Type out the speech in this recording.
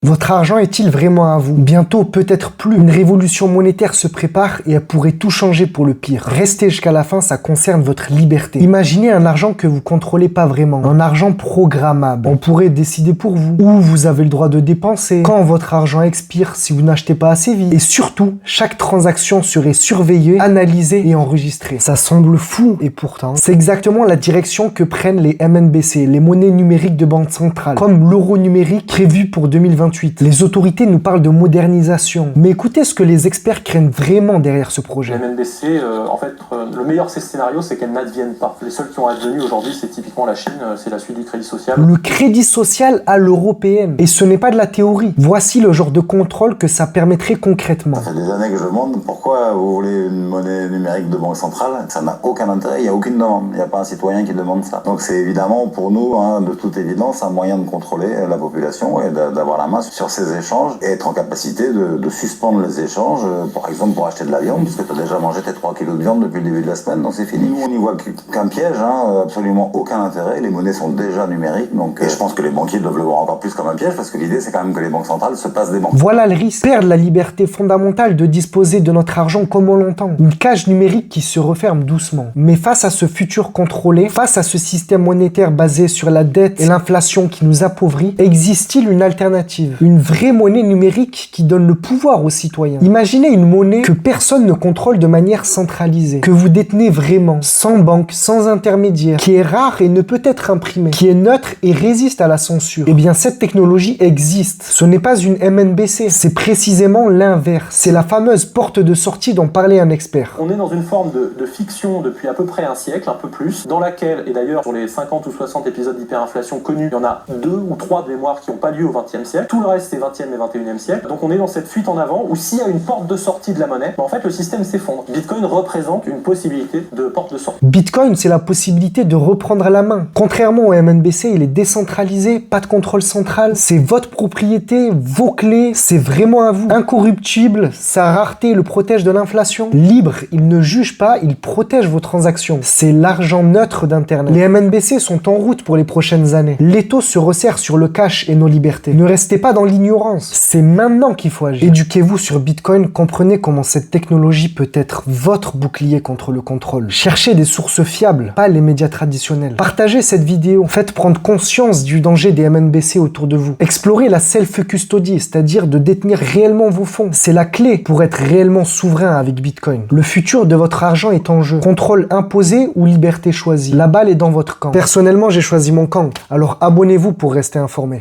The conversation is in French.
Votre argent est-il vraiment à vous? Bientôt, peut-être plus. Une révolution monétaire se prépare et elle pourrait tout changer pour le pire. Restez jusqu'à la fin, ça concerne votre liberté. Imaginez un argent que vous contrôlez pas vraiment. Un argent programmable. On pourrait décider pour vous. Où vous avez le droit de dépenser. Quand votre argent expire si vous n'achetez pas assez vite. Et surtout, chaque transaction serait surveillée, analysée et enregistrée. Ça semble fou et pourtant, c'est exactement la direction que prennent les MNBC, les monnaies numériques de banque centrale. Comme l'euro numérique prévu pour 2028. Les autorités nous parlent de modernisation. Mais écoutez ce que les experts craignent vraiment derrière ce projet. Les MNBC, le meilleur scénario, c'est qu'elles n'adviennent pas. Les seuls qui ont advenu aujourd'hui, c'est typiquement la Chine, c'est la suite du crédit social. Le crédit social à l'européenne. Et ce n'est pas de la théorie. Voici le genre de contrôle que ça permettrait concrètement. Ça fait des années que je demande pourquoi vous voulez une monnaie numérique de banque centrale. Ça n'a aucun intérêt, il n'y a aucune demande. Il n'y a pas un citoyen qui demande ça. Donc c'est évidemment pour nous, de toute évidence, un moyen de contrôler la population et d'avoir la main sur ces échanges et être en capacité de suspendre les échanges, par exemple pour acheter de la viande, puisque tu as déjà mangé tes 3 kilos de viande depuis le début de la semaine, donc c'est fini. Nous, on n'y voit qu'un piège, absolument aucun intérêt. Les monnaies sont déjà numériques, et je pense que les banquiers doivent le voir encore plus comme un piège, parce que l'idée, c'est quand même que les banques centrales se passent des banques. Voilà le risque. Perdre la liberté fondamentale de disposer de notre argent comme on l'entend. Une cage numérique qui se referme doucement. Mais face à ce futur contrôlé, face à ce système monétaire basé sur la dette et l'inflation qui nous appauvrit, existe-t-il une alternative? Une vraie monnaie numérique qui donne le pouvoir aux citoyens. Imaginez une monnaie que personne ne contrôle de manière centralisée, que vous détenez vraiment, sans banque, sans intermédiaire, qui est rare et ne peut être imprimée, qui est neutre et résiste à la censure. Eh bien, cette technologie existe. Ce n'est pas une MNBC, c'est précisément l'inverse. C'est la fameuse porte de sortie dont parlait un expert. On est dans une forme de fiction depuis à peu près un siècle, un peu plus, dans laquelle, et d'ailleurs sur les 50 ou 60 épisodes d'hyperinflation connus, il y en a 2 ou 3 de mémoire qui n'ont pas lieu au XXe siècle. Tout le reste, c'est 20e et 21e siècle. Donc on est dans cette fuite en avant où s'il y a une porte de sortie de la monnaie, en fait le système s'effondre. Bitcoin représente une possibilité de porte de sortie. Bitcoin, c'est la possibilité de reprendre la main. Contrairement au MNBC, il est décentralisé, pas de contrôle central. C'est votre propriété, vos clés, c'est vraiment à vous. Incorruptible, sa rareté le protège de l'inflation. Libre, il ne juge pas, il protège vos transactions. C'est l'argent neutre d'Internet. Les MNBC sont en route pour les prochaines années. L'étau se resserre sur le cash et nos libertés. Ne restez pas dans l'ignorance. C'est maintenant qu'il faut agir. Éduquez-vous sur Bitcoin, comprenez comment cette technologie peut être votre bouclier contre le contrôle. Cherchez des sources fiables, pas les médias traditionnels. Partagez cette vidéo, faites prendre conscience du danger des MNBC autour de vous. Explorez la self-custody, c'est-à-dire de détenir réellement vos fonds. C'est la clé pour être réellement souverain avec Bitcoin. Le futur de votre argent est en jeu. Contrôle imposé ou liberté choisie. La balle est dans votre camp. Personnellement, j'ai choisi mon camp, alors abonnez-vous pour rester informé.